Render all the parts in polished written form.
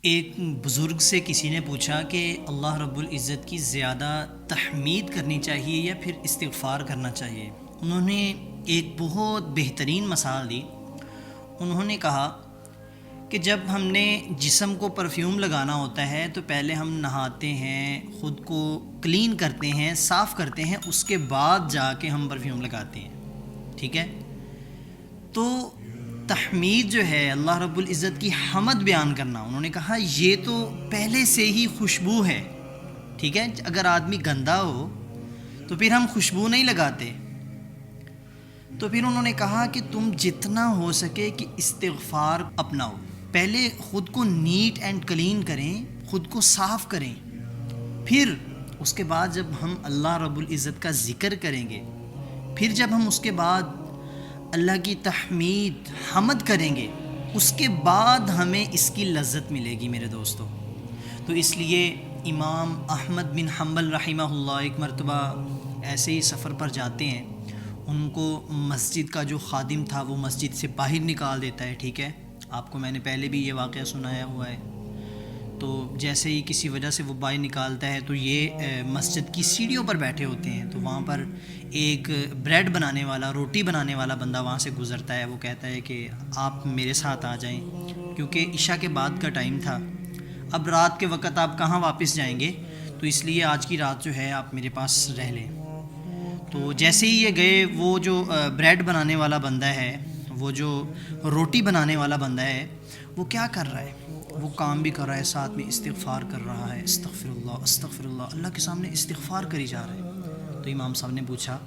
ایک بزرگ سے کسی نے پوچھا کہ اللہ رب العزت کی زیادہ تحمید کرنی چاہیے یا پھر استغفار کرنا چاہیے۔ انہوں نے ایک بہت بہترین مثال دی۔ انہوں نے کہا کہ جب ہم نے جسم کو پرفیوم لگانا ہوتا ہے تو پہلے ہم نہاتے ہیں، خود کو کلین کرتے ہیں، صاف کرتے ہیں، اس کے بعد جا کے ہم پرفیوم لگاتے ہیں، ٹھیک ہے؟ تو تحمید جو ہے اللہ رب العزت کی حمد بیان کرنا، انہوں نے کہا یہ تو پہلے سے ہی خوشبو ہے، ٹھیک ہے؟ اگر آدمی گندا ہو تو پھر ہم خوشبو نہیں لگاتے۔ تو پھر انہوں نے کہا کہ تم جتنا ہو سکے کہ استغفار اپناؤ، پہلے خود کو نیٹ اینڈ کلین کریں، خود کو صاف کریں، پھر اس کے بعد جب ہم اللہ رب العزت کا ذکر کریں گے، پھر جب ہم اس کے بعد اللہ کی تحمید حمد کریں گے، اس کے بعد ہمیں اس کی لذت ملے گی میرے دوستو۔ تو اس لیے امام احمد بن حنبل رحمہ اللہ ایک مرتبہ ایسے ہی سفر پر جاتے ہیں، ان کو مسجد کا جو خادم تھا وہ مسجد سے باہر نکال دیتا ہے، ٹھیک ہے؟ آپ کو میں نے پہلے بھی یہ واقعہ سنایا ہوا ہے۔ تو جیسے ہی کسی وجہ سے وہ باہر نکالتا ہے تو یہ مسجد کی سیڑھیوں پر بیٹھے ہوتے ہیں، تو وہاں پر ایک بریڈ بنانے والا، روٹی بنانے والا بندہ وہاں سے گزرتا ہے۔ وہ کہتا ہے کہ آپ میرے ساتھ آ جائیں، کیونکہ عشاء کے بعد کا ٹائم تھا، اب رات کے وقت آپ کہاں واپس جائیں گے، تو اس لیے آج کی رات جو ہے آپ میرے پاس رہ لیں۔ تو جیسے ہی یہ گئے، وہ جو بریڈ بنانے والا بندہ ہے، وہ جو روٹی بنانے والا بندہ ہے، وہ کیا کر رہا ہے؟ وہ کام بھی کر رہا ہے، ساتھ میں استغفار کر رہا ہے، استغفر اللہ استغفر اللہ، اللہ کے سامنے استغفار کری جا رہا ہے۔ تو امام صاحب نے پوچھا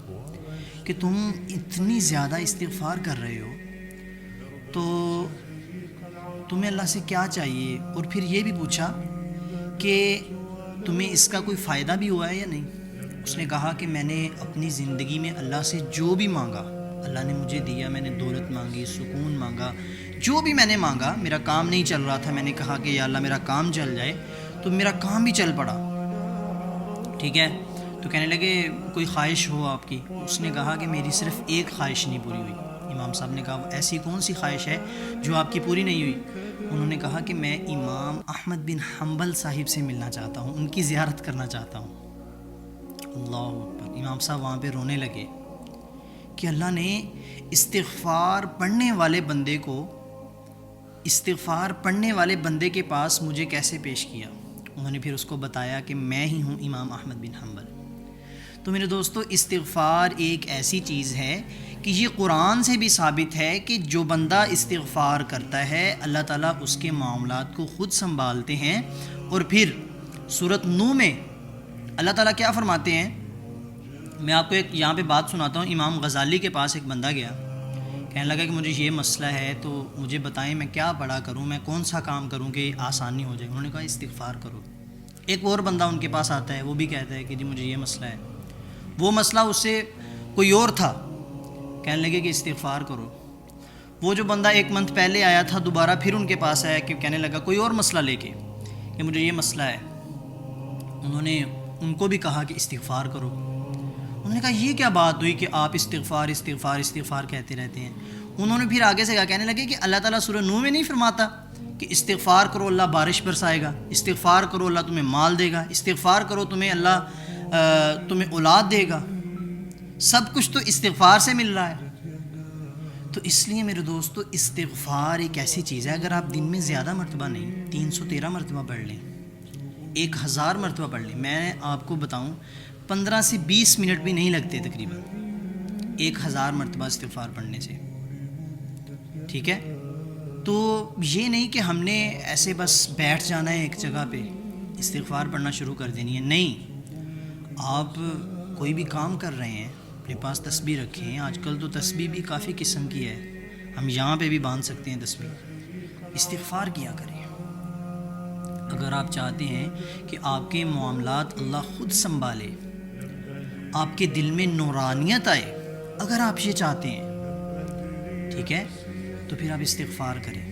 کہ تم اتنی زیادہ استغفار کر رہے ہو تو تمہیں اللہ سے کیا چاہیے؟ اور پھر یہ بھی پوچھا کہ تمہیں اس کا کوئی فائدہ بھی ہوا ہے یا نہیں؟ اس نے کہا کہ میں نے اپنی زندگی میں اللہ سے جو بھی مانگا اللہ نے مجھے دیا، میں نے دولت مانگی، سکون مانگا، جو بھی میں نے مانگا، میرا کام نہیں چل رہا تھا، میں نے کہا کہ یا اللہ میرا کام چل جائے، تو میرا کام بھی چل پڑا، ٹھیک ہے؟ تو کہنے لگے کوئی خواہش ہو آپ کی؟ اس نے کہا کہ میری صرف ایک خواہش نہیں پوری ہوئی۔ امام صاحب نے کہا ایسی کون سی خواہش ہے جو آپ کی پوری نہیں ہوئی؟ انہوں نے کہا کہ میں امام احمد بن حنبل صاحب سے ملنا چاہتا ہوں، ان کی زیارت کرنا چاہتا ہوں۔ اللہ اکبر! امام صاحب وہاں پہ رونے لگے کہ اللہ نے استغفار پڑھنے والے بندے کو، استغفار پڑھنے والے بندے کے پاس مجھے کیسے پیش کیا۔ انہوں نے پھر اس کو بتایا کہ میں ہی ہوں امام احمد بن حنبل۔ تو میرے دوستو، استغفار ایک ایسی چیز ہے کہ یہ قرآن سے بھی ثابت ہے کہ جو بندہ استغفار کرتا ہے اللہ تعالیٰ اس کے معاملات کو خود سنبھالتے ہیں۔ اور پھر سورۃ نوح میں اللہ تعالیٰ کیا فرماتے ہیں؟ میں آپ کو ایک یہاں پہ بات سناتا ہوں۔ امام غزالی کے پاس ایک بندہ گیا، کہنے لگا کہ مجھے یہ مسئلہ ہے تو مجھے بتائیں میں کیا پڑھا کروں، میں کون سا کام کروں کہ آسانی ہو جائے۔ انہوں نے کہا استغفار کرو۔ ایک اور بندہ ان کے پاس آتا ہے، وہ بھی کہتا ہے کہ جی مجھے یہ مسئلہ ہے، وہ مسئلہ اس سے کوئی اور تھا، کہنے لگے کہ استغفار کرو۔ وہ جو بندہ ایک منتھ پہلے آیا تھا دوبارہ پھر ان کے پاس آیا کہ کہنے لگا کوئی اور مسئلہ لے کے کہ مجھے یہ مسئلہ ہے۔ انہوں نے ان کو بھی کہا کہ استغفار کرو۔ انہوں نے کہا یہ کیا بات ہوئی کہ آپ استغفار استغفار استغفار کہتے رہتے ہیں؟ انہوں نے پھر آگے سے کہا، کہنے لگے کہ اللہ تعالیٰ سورہ نوح میں نہیں فرماتا کہ استغفار کرو اللہ بارش برسائے گا، استغفار کرو اللہ تمہیں مال دے گا، استغفار کرو تمہیں اللہ تمہیں اولاد دے گا، سب کچھ تو استغفار سے مل رہا ہے۔ تو اس لیے میرے دوستو، استغفار ایک ایسی چیز ہے، اگر آپ دن میں زیادہ مرتبہ نہیں 313 مرتبہ پڑھ لیں، 1000 مرتبہ پڑھ لیں، میں آپ کو بتاؤں 15 سے 20 منٹ بھی نہیں لگتے تقریباً 1000 مرتبہ استغفار پڑھنے سے، ٹھیک ہے؟ تو یہ نہیں کہ ہم نے ایسے بس بیٹھ جانا ہے ایک جگہ پہ استغفار پڑھنا شروع کر دینی ہے، نہیں۔ آپ کوئی بھی کام کر رہے ہیں اپنے پاس تسبیح رکھیں، آج کل تو تسبیح بھی کافی قسم کی ہے، ہم یہاں پہ بھی باندھ سکتے ہیں تسبیح، استغفار کیا کریں۔ اگر آپ چاہتے ہیں کہ آپ کے معاملات اللہ خود سنبھالے، آپ کے دل میں نورانیت آئے، اگر آپ یہ چاہتے ہیں، ٹھیک ہے، تو پھر آپ استغفار کریں۔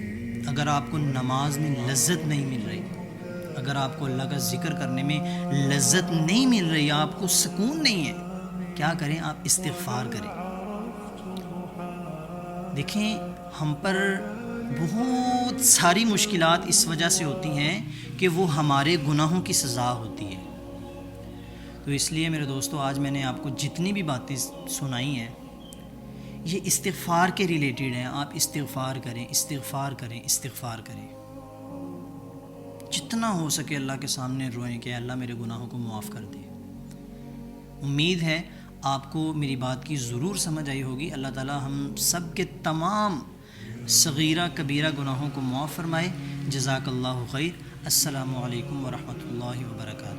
اگر آپ کو نماز میں لذت نہیں مل رہی، اگر آپ کو اللہ کا ذکر کرنے میں لذت نہیں مل رہی، آپ کو سکون نہیں ہے، کیا کریں؟ آپ استغفار کریں۔ دیکھیں، ہم پر بہت ساری مشکلات اس وجہ سے ہوتی ہیں کہ وہ ہمارے گناہوں کی سزا ہوتی ہے۔ تو اس لیے میرے دوستو، آج میں نے آپ کو جتنی بھی باتیں سنائی ہیں یہ استغفار کے ریلیٹڈ ہیں۔ آپ استغفار کریں، استغفار کریں، استغفار کریں، جتنا ہو سکے اللہ کے سامنے روئیں کہ اللہ میرے گناہوں کو معاف کر دے۔ امید ہے آپ کو میری بات کی ضرور سمجھ آئی ہوگی۔ اللہ تعالی ہم سب کے تمام صغیرہ کبیرہ گناہوں کو معاف فرمائے۔ جزاک اللہ خیر۔ السلام علیکم ورحمۃ اللہ وبرکاتہ۔